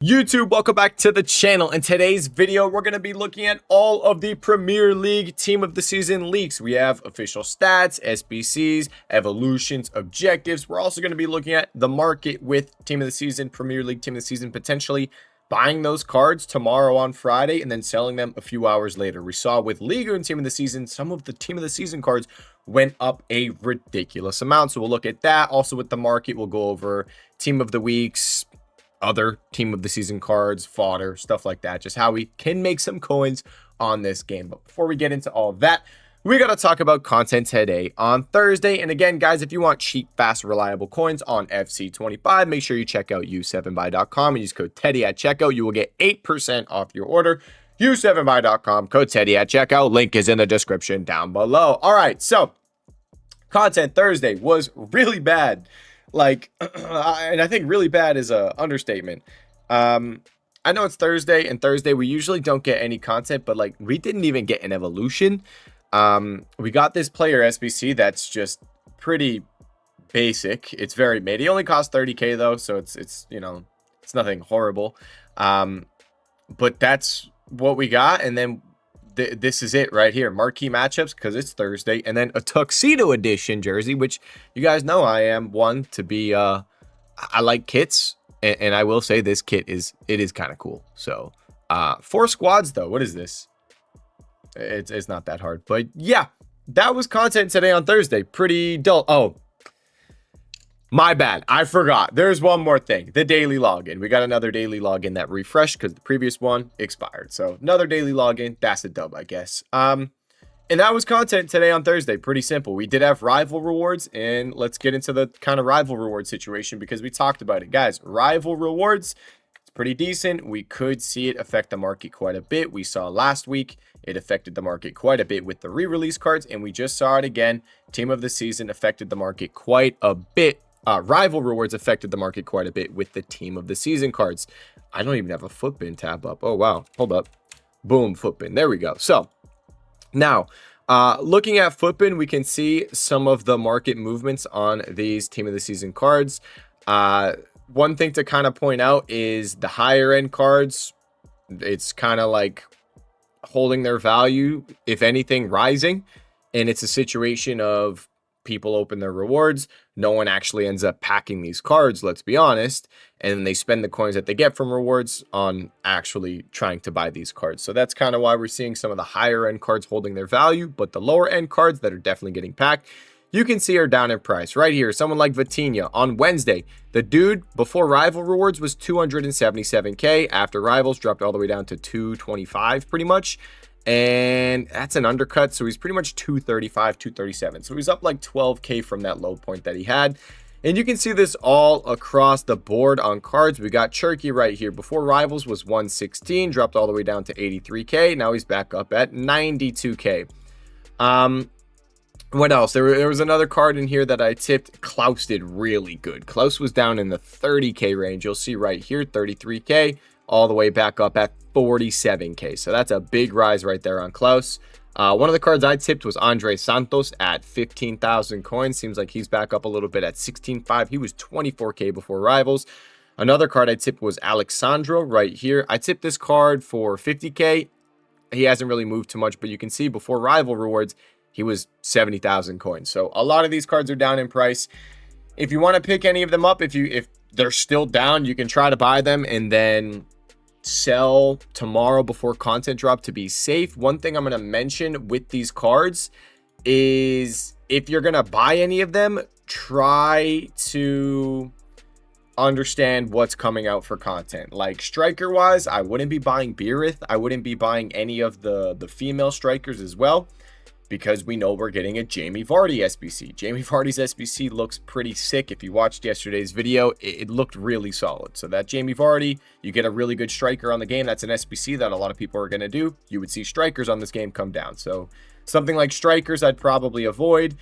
YouTube, welcome back to the channel. In today's video, we're going to be looking at all of the Premier League Team of the Season leaks. We have official stats, SBCs, evolutions, objectives. We're also going to be looking at the market with Team of the Season, Premier League Team of the Season, potentially buying those cards tomorrow on Friday and then selling them a few hours later. We saw with League and Team of the Season, some of the Team of the Season cards went up a ridiculous amount. So we'll look at that. Also with the market, we'll go over Team of the Weeks, other Team of the Season cards, fodder, stuff like that, just how we can make some coins on this game. But before we get into all of that, we got to talk about content today on Thursday. And again, guys, if you want cheap, fast, reliable coins on FC25, make sure you check out u7buy.com and use code Teddy at checkout. You will get 8% off your order. u7buy.com, code Teddy at checkout. Link is in the description down below. All right, so content Thursday was really bad. And I think really bad is a understatement. I know it's Thursday, and Thursday we usually don't get any content, but like we didn't even get an evolution. We got this player SBC that's just pretty basic. It's very mid. He only costs 30k though, so it's you know, it's nothing horrible. But that's what we got, and then this is it right here. Marquee matchups because it's Thursday, and then a tuxedo edition jersey, which you guys know I am one to be. I like kits, and I will say this kit is kind of cool. So 4 squads though. What is this? It's not that hard, but yeah, that was content today on Thursday. Pretty dull. Oh, my bad. I forgot. There's one more thing. The daily login. We got another daily login that refreshed because the previous one expired. So another daily login. That's a dub, I guess. And that was content today on Thursday. Pretty simple. We did have rival rewards, and let's get into the kind of rival reward situation because we talked about it. Guys, rival rewards, it's pretty decent. We could see it affect the market quite a bit. We saw last week it affected the market quite a bit with the re-release cards, and we just saw it again. Team of the Season affected the market quite a bit. Rival rewards affected the market quite a bit with the Team of the Season cards. I don't even have a footbin tab up. Oh, wow. Hold up. Boom, footbin. There we go. So now, looking at footbin, we can see some of the market movements on these Team of the Season cards. One thing to kind of point out is the higher end cards. It's kind of like holding their value, if anything, rising. And it's a situation of people open their rewards, no one actually ends up packing these cards, let's be honest, and they spend the coins that they get from rewards on actually trying to buy these cards. So that's kind of why we're seeing some of the higher end cards holding their value, but the lower end cards that are definitely getting packed, you can see are down in price. Right here, someone like Vitinha on Wednesday, the dude before rival rewards was 277k, after rivals dropped all the way down to 225 pretty much. And that's an undercut, so he's pretty much 235, 237. So he's up like 12k from that low point that he had. And you can see this all across the board on cards. We got Cherky right here. Before rivals was 116, dropped all the way down to 83k. Now he's back up at 92k. What else? There was another card in here that I tipped. Klaus did really good. Klaus was down in the 30k range. You'll see right here, 33k. All the way back up at 47k. So that's a big rise right there on Klaus. One of the cards I tipped was Andre Santos at 15,000 coins. Seems like he's back up a little bit at 16.5. He was 24k before rivals. Another card I tipped was Alexandro right here. I tipped this card for 50k. He hasn't really moved too much, but you can see before rival rewards, he was 70,000 coins. So a lot of these cards are down in price. If you want to pick any of them up, if they're still down, you can try to buy them and then sell tomorrow before content drop to be safe. One thing I'm going to mention with these cards is if you're going to buy any of them, try to understand what's coming out for content. Like striker wise, I wouldn't be buying Beerith. I wouldn't be buying any of the female strikers as well, because we know we're getting a Jamie Vardy SBC. Jamie Vardy's SBC looks pretty sick. If you watched yesterday's video, it looked really solid. So that Jamie Vardy, you get a really good striker on the game. That's an SBC that a lot of people are going to do. You would see strikers on this game come down. So something like strikers, I'd probably avoid.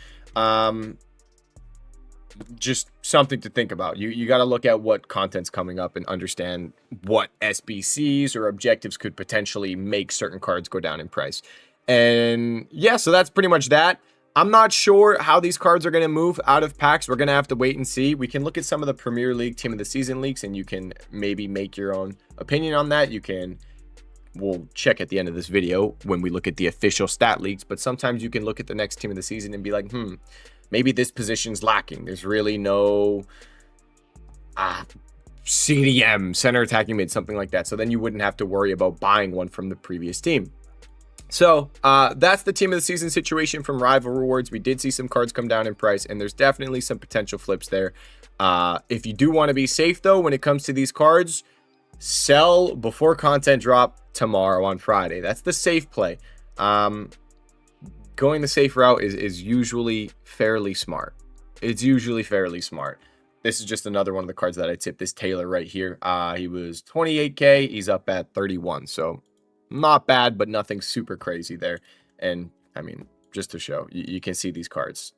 Just something to think about. You got to look at what content's coming up and understand what SBCs or objectives could potentially make certain cards go down in price. And yeah, so that's pretty much that. I'm not sure how these cards are going to move out of packs. We're going to have to wait and see. We can look at some of the Premier League Team of the Season leaks, and you can maybe make your own opinion on that. We'll check at the end of this video when we look at the official stat leaks, but sometimes you can look at the next Team of the Season and be like, maybe this position's lacking. There's really no CDM, center attacking mid, something like that. So then you wouldn't have to worry about buying one from the previous team. So that's the Team of the Season situation from Rival Rewards. We did see some cards come down in price, and there's definitely some potential flips there. If you do want to be safe, though, when it comes to these cards, sell before content drop tomorrow on Friday. That's the safe play. Going the safe route is usually fairly smart. It's usually fairly smart. This is just another one of the cards that I tipped. This Taylor right here. He was 28K. He's up at 31. So not bad, but nothing super crazy there. And I mean, just to show, you can see these cards.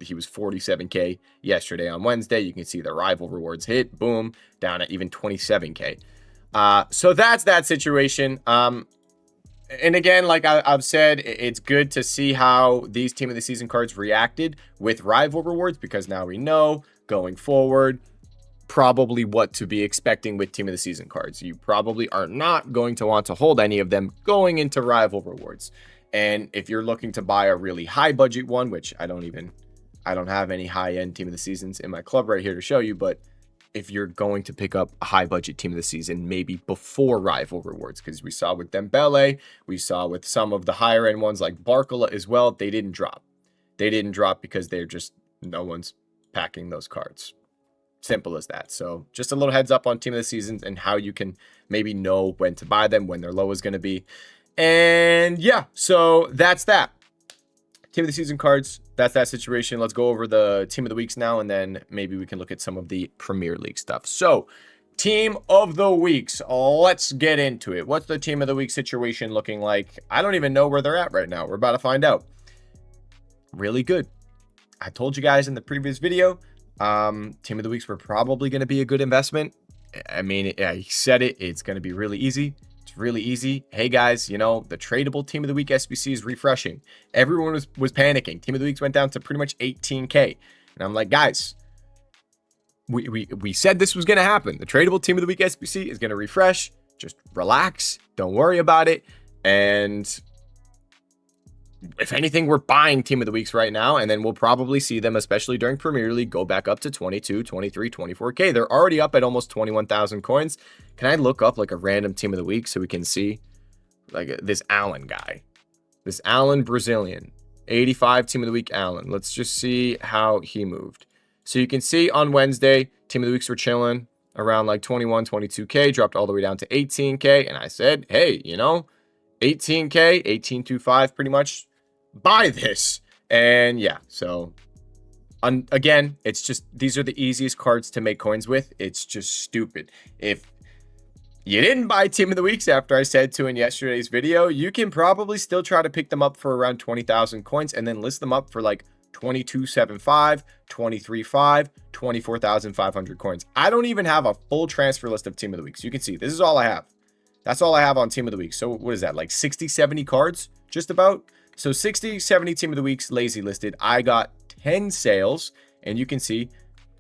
He was 47K yesterday on Wednesday. You can see the Rival Rewards hit, boom, down at even 27K. So that's that situation. And again, like I've said, it's good to see how these Team of the Season cards reacted with Rival Rewards, because now we know going forward probably what to be expecting with Team of the Season cards. You probably are not going to want to hold any of them going into Rival Rewards. And if you're looking to buy a really high budget one, which I don't have any high-end Team of the Seasons in my club right here to show you, but if you're going to pick up a high budget Team of the Season, maybe before Rival Rewards, because we saw with Dembele, we saw with some of the higher end ones like Barcola as well, they didn't drop. They didn't drop because no one's packing those cards. Simple as that. So just a little heads up on Team of the Seasons and how you can maybe know when to buy them, when their low is going to be. And yeah, so that's that. Team of the Season cards, that's that situation. Let's go over the Team of the Weeks now, and then maybe we can look at some of the Premier League stuff. So Team of the Weeks, let's get into it. What's the Team of the Week situation looking like? I don't even know where they're at right now. We're about to find out. Really good. I told you guys in the previous video, Team of the Weeks were probably going to be a good investment. I mean, I said it. It's going to be really easy. It's really easy. Hey guys, you know, the tradable Team of the Week SBC is refreshing. Everyone was panicking. Team of the Weeks went down to pretty much 18K. And I'm like, guys, we said this was going to happen. The tradable Team of the Week SBC is going to refresh. Just relax. Don't worry about it. And if anything, we're buying Team of the Weeks right now, and then we'll probably see them, especially during Premier League, go back up to 22, 23, 24K. They're already up at almost 21,000 coins. Can I look up like a random Team of the Week so we can see like this Allen guy, this Allen Brazilian, 85 Team of the Week Allen. Let's just see how he moved. So you can see on Wednesday, Team of the Weeks were chilling around like 21, 22K, dropped all the way down to 18K. And I said, hey, you know, 18K, 1825 pretty much, buy this. And yeah, so again, it's just, these are the easiest cards to make coins with. It's just stupid. If you didn't buy Team of the Weeks after I said to in yesterday's video, you can probably still try to pick them up for around 20,000 coins and then list them up for like 22.75, 23.5, 24,500 coins. I don't even have a full transfer list of Team of the Weeks. You can see this is all I have. That's all I have on Team of the Week. So what is that, like 60, 70 cards just about? So 60, 70 Team of the Weeks lazy listed. I got 10 sales, and you can see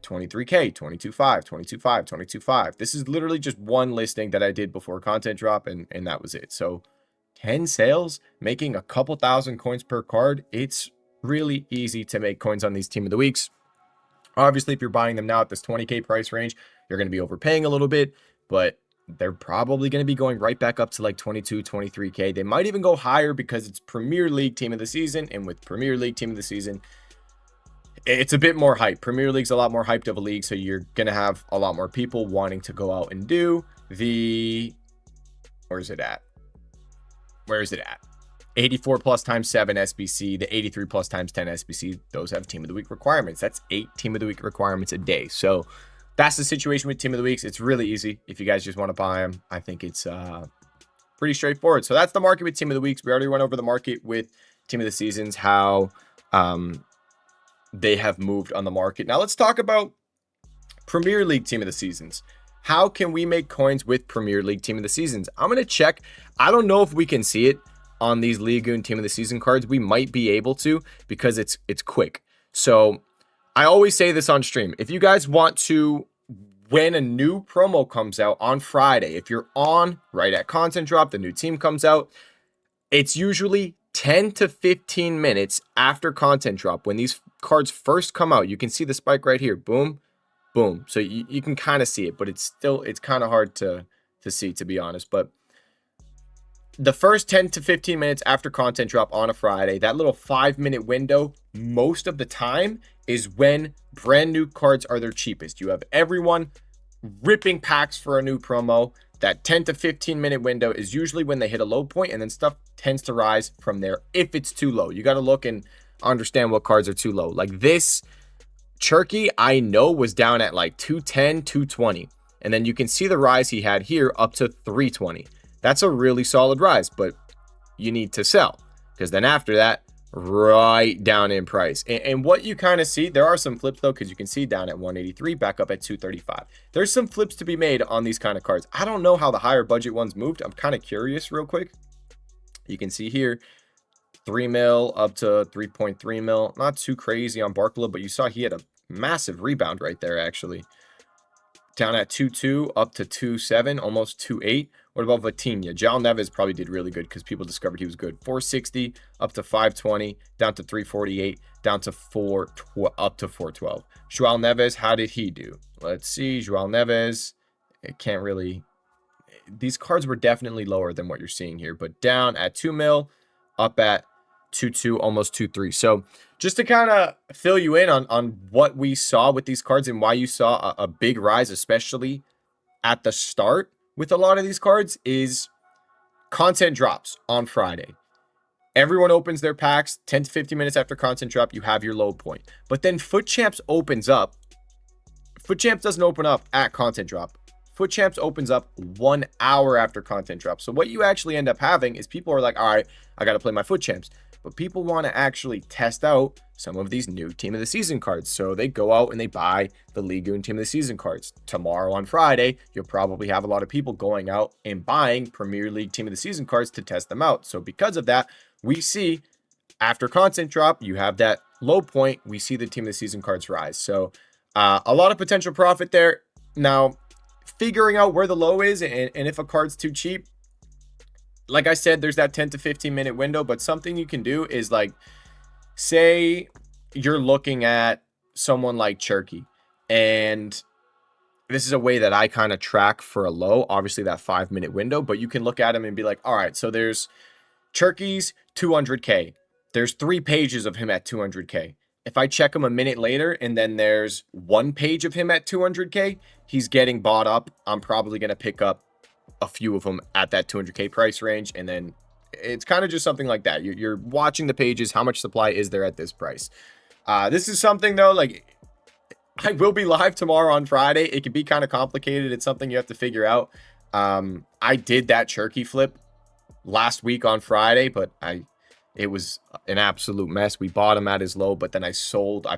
23K, 22.5, 22.5, 22.5. This is literally just one listing that I did before content drop, and that was it. So 10 sales, making a couple thousand coins per card. It's really easy to make coins on these Team of the Weeks. Obviously, if you're buying them now at this 20K price range, you're going to be overpaying a little bit, but they're probably going to be going right back up to like 22, 23K. They might even go higher because it's Premier League Team of the Season. And with Premier League Team of the Season, it's a bit more hype. Premier League's a lot more hyped of a league. So you're going to have a lot more people wanting to go out and do the, where's it at? 84 plus times 7 SBC, the 83 plus times 10 SBC. Those have Team of the Week requirements. That's 8 Team of the Week requirements a day. So that's the situation with Team of the Weeks. It's really easy if you guys just want to buy them. I think it's pretty straightforward. So that's the market with Team of the Weeks. We already went over the market with Team of the Seasons, how they have moved on the market. Now let's talk about Premier League Team of the Seasons. How can we make coins with Premier League Team of the Seasons? I'm going to check. I don't know if we can see it on these League Team of the Season cards, we might be able to, because it's quick. So I always say this on stream. If you guys want to, when a new promo comes out on Friday, if you're on right at content drop, the new team comes out, it's usually 10 to 15 minutes after content drop. When these cards first come out, you can see the spike right here. Boom, boom. So you can kind of see it, but it's kind of hard to see, to be honest. But the first 10 to 15 minutes after content drop on a Friday, that little 5-minute window, most of the time, is when brand new cards are their cheapest. You have everyone ripping packs for a new promo. That 10 to 15 minute window is usually when they hit a low point, and then stuff tends to rise from there if it's too low. You got to look and understand what cards are too low. Like this Cherky, I know, was down at like 210, 220. And then you can see the rise he had here up to 320. That's a really solid rise, but you need to sell, because then after that, right down in price. And what you kind of see, there are some flips though, because you can see down at 183, back up at 235. There's some flips to be made on these kind of cards. I don't know how the higher budget ones moved. I'm kind of curious real quick. You can see here 3 mil up to 3.3 mil. Not too crazy on Barkla, but you saw he had a massive rebound right there, actually. Down at 2.2 up to 2.7, almost 2.8. What about Vitinha? João Neves probably did really good because people discovered he was good. 460 up to 520, down to 348, down to up to 412. João Neves, how did he do? Let's see. João Neves, it can't really. These cards were definitely lower than what you're seeing here, but down at 2 mil, up at 2.2, almost 2.3. So just to kind of fill you in on what we saw with these cards and why you saw a big rise, especially at the start with a lot of these cards, is content drops on Friday. Everyone opens their packs 10 to 15 minutes after content drop. You have your low point, but then Foot Champs opens up. Foot Champs doesn't open up at content drop. Foot Champs opens up 1 hour after content drop. So what you actually end up having is people are like, all right, I got to play my Foot Champs. But people want to actually test out some of these new Team of the Season cards. So they go out and they buy the League Team of the Season cards. Tomorrow on Friday, you'll probably have a lot of people going out and buying Premier League Team of the Season cards to test them out. So because of that, we see after content drop, you have that low point. We see the Team of the Season cards rise. So a lot of potential profit there. Now, figuring out where the low is and if a card's too cheap, like I said, there's that 10 to 15 minute window, but something you can do is, like, say you're looking at someone like Cherky, and this is a way that I kind of track for a low, obviously that 5-minute window, but you can look at him and be like, all right, so there's Cherky's 200K. There's 3 pages of him at 200K. If I check him a minute later and then there's 1 page of him at 200K, he's getting bought up. I'm probably going to pick up a few of them at that 200K price range, and then it's kind of just something like that. You're watching the pages, how much supply is there at this price. This is something though, like, I will be live tomorrow on Friday. It can be kind of complicated. It's something you have to figure out. I did that Cherky flip last week on Friday, but it was an absolute mess. We bought him at his low, but then I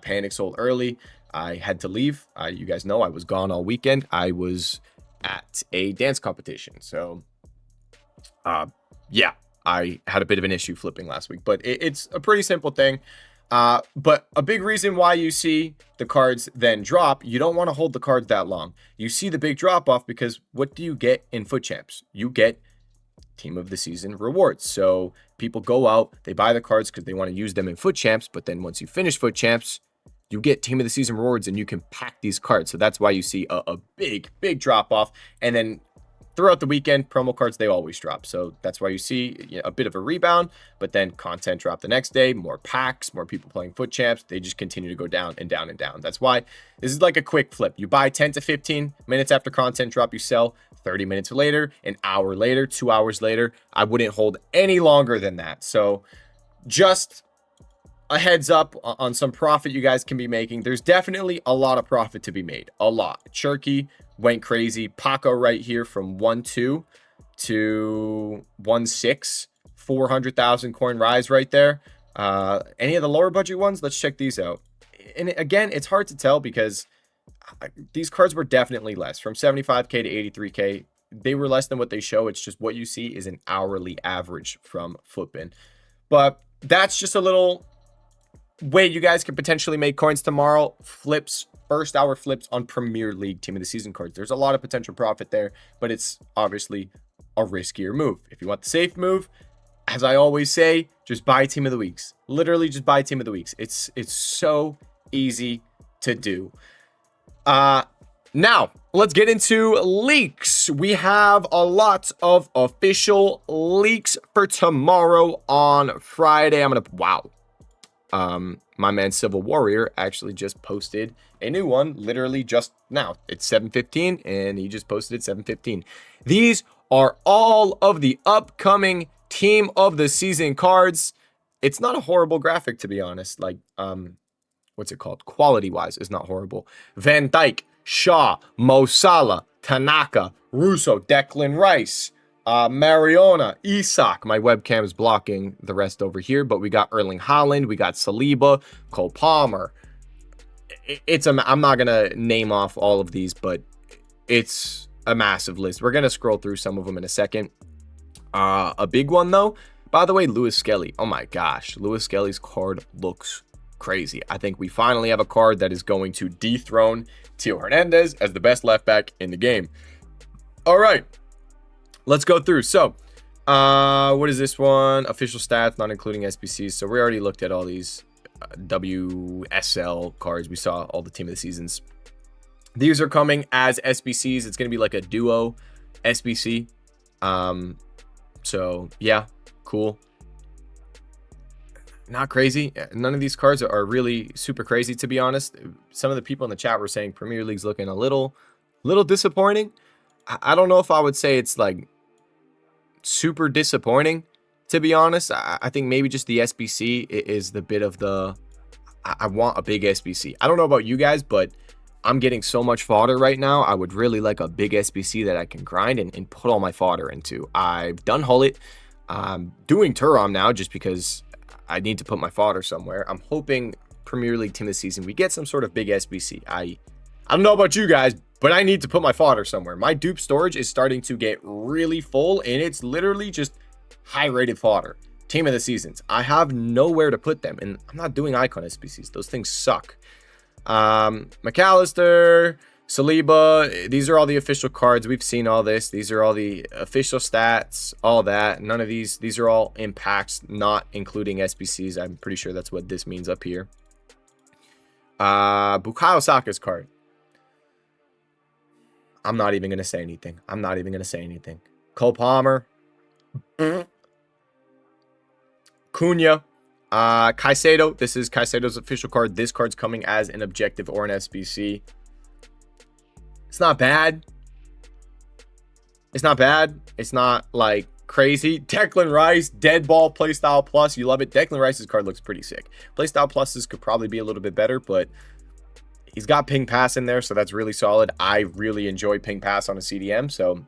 panic sold early. I had to leave. You guys know I was gone all weekend. I was at a dance competition. So yeah, I had a bit of an issue flipping last week, but it's a pretty simple thing. But a big reason why you see the cards then drop, you don't want to hold the cards that long. You see the big drop off because what do you get in Foot Champs? You get Team of the Season rewards. So people go out, they buy the cards because they want to use them in Foot Champs, but then once you finish Foot Champs, you get Team of the Season rewards and you can pack these cards. So that's why you see a big drop off. And then throughout the weekend, promo cards, they always drop. So that's why you see a bit of a rebound, but then content drop the next day, more packs, more people playing Foot Champs. They just continue to go down and down and down. That's why this is like a quick flip. You buy 10 to 15 minutes after content drop, you sell 30 minutes later, an hour later, 2 hours later. I wouldn't hold any longer than that. So just a heads up on some profit you guys can be making. There's definitely a lot of profit to be made. A lot. Cherky went crazy. Paco right here from 1.2 to 1.6. 400,000 coin rise right there. Any of the lower budget ones? Let's check these out. And again, it's hard to tell because these cards were definitely less. From 75K to 83K. they were less than what they show. It's just what you see is an hourly average from Flippin. But that's just a little way you guys can potentially make coins tomorrow. Flips, first hour flips on Premier League Team of the Season cards. There's a lot of potential profit there, but it's obviously a riskier move. If you want the safe move, as I always say, just buy Team of the Weeks. Literally just buy Team of the Weeks. It's so easy to do. Now, let's get into leaks. We have a lot of official leaks for tomorrow on Friday. Wow. My man Civil Warrior actually just posted a new one literally just now. It's 7:15 and he just posted it 7:15. These are all of the upcoming Team of the Season cards. It's not a horrible graphic, to be honest. Like, what's it called? Quality-wise, is not horrible. Van Dijk, Shaw, Mo Salah, Tanaka, Russo, Declan Rice, Mariona, Isak. My webcam is blocking the rest over here, but we got Erling Haaland, we got Saliba, Cole Palmer. I'm not gonna name off all of these, but it's a massive list. We're gonna scroll through some of them in a second. A big one though, by the way, Lewis Skelly. Oh my gosh, Lewis Skelly's card looks crazy. I think we finally have a card that is going to dethrone Theo Hernandez as the best left back in the game. All right, let's go through. So, what is this one? Official stats, not including SBCs. So we already looked at all these WSL cards. We saw all the Team of the Seasons. These are coming as SBCs. It's going to be like a duo SBC. So yeah, cool. Not crazy. None of these cards are really super crazy, to be honest. Some of the people in the chat were saying Premier League's looking a little disappointing. I don't know if I would say it's like super disappointing, to be honest. I think maybe just the SBC is the bit of the, I want a big SBC. I don't know about you guys, but I'm getting so much fodder right now. I would really like a big SBC that I can grind and put all my fodder into. I've done Hullet. I'm doing Turam now just because I need to put my fodder somewhere. I'm hoping Premier League Team of the Season, we get some sort of big SBC. I don't know about you guys, but I need to put my fodder somewhere. My dupe storage is starting to get really full, and it's literally just high-rated fodder. Team of the Seasons. I have nowhere to put them, and I'm not doing icon SBCs. Those things suck. McAllister, Saliba, these are all the official cards. We've seen all this. These are all the official stats, all that. None of these are all impacts, not including SBCs. I'm pretty sure that's what this means up here. Bukayo Saka's card. I'm not even going to say anything. I'm not even going to say anything. Cole Palmer. Cunha. Caicedo. This is Caicedo's official card. This card's coming as an objective or an SBC. It's not bad. It's not bad. It's not like crazy. Declan Rice, Dead Ball, Playstyle Plus. You love it. Declan Rice's card looks pretty sick. Playstyle Pluses could probably be a little bit better, but he's got Ping Pass in there, so that's really solid. I really enjoy Ping Pass on a CDM, so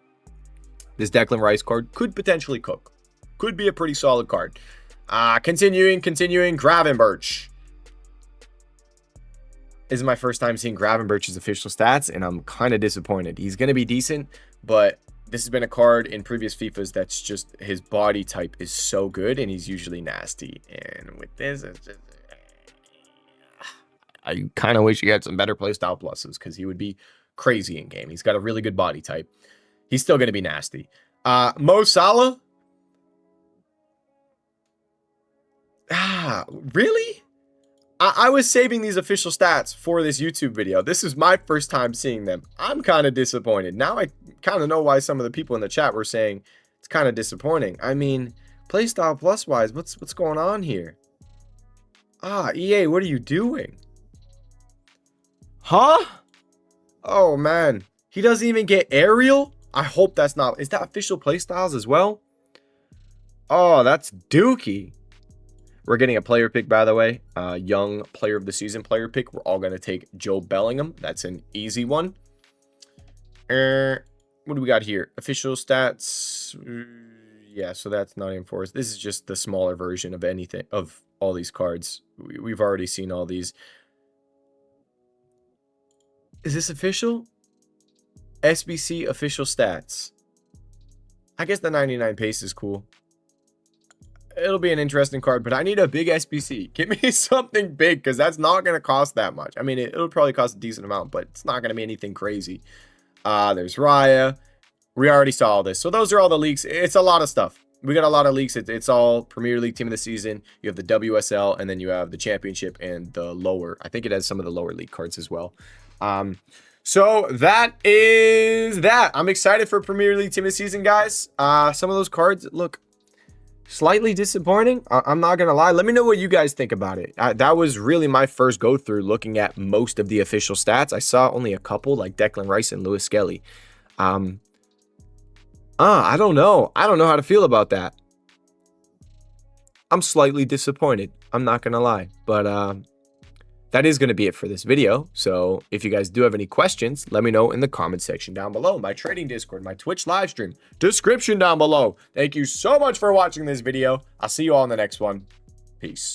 this Declan Rice card could potentially cook. Could be a pretty solid card. Continuing, Gravenberch. This is my first time seeing Gravenberch's official stats, and I'm kind of disappointed. He's going to be decent, but this has been a card in previous FIFAs that's just, his body type is so good, and he's usually nasty. And with this, it's just, I kind of wish he had some better playstyle pluses, because he would be crazy in game. He's got a really good body type. He's still going to be nasty. Mo Salah. Really? I was saving these official stats for this YouTube video. This is my first time seeing them. I'm kind of disappointed. Now I kind of know why some of the people in the chat were saying it's kind of disappointing. I mean, playstyle plus wise, what's going on here? EA, what are you doing? Huh? Oh man, he doesn't even get aerial? I hope that's not, is that official playstyles as well? Oh, that's dookie. We're getting a player pick, by the way. Young player of the season player pick. We're all going to take Joe Bellingham. That's an easy one. What do we got here? Official stats. Yeah, so that's not enforced. This is just the smaller version of anything, of all these cards. We've already seen all these. Is this official? SBC official stats. I guess the 99 pace is cool. It'll be an interesting card, but I need a big SBC. Give me something big, because that's not going to cost that much. I mean, it'll probably cost a decent amount, but it's not going to be anything crazy. There's Raya. We already saw all this. So those are all the leaks. It's a lot of stuff. We got a lot of leaks. It's all Premier League Team of the Season. You have the WSL, and then you have the Championship and the lower. I think it has some of the lower league cards as well. So that is that. I'm excited for Premier League Team of the Season, guys. Some of those cards look slightly disappointing. I'm not gonna lie. Let me know what you guys think about it. That was really my first go through looking at most of the official stats. I saw only a couple, like Declan Rice and Lewis Skelly. I don't know. I don't know how to feel about that. I'm slightly disappointed. I'm not gonna lie. But that is going to be it for this video. So if you guys do have any questions, let me know in the comment section down below. My trading Discord, my Twitch live stream, description down below. Thank you so much for watching this video. I'll see you all in the next one. Peace.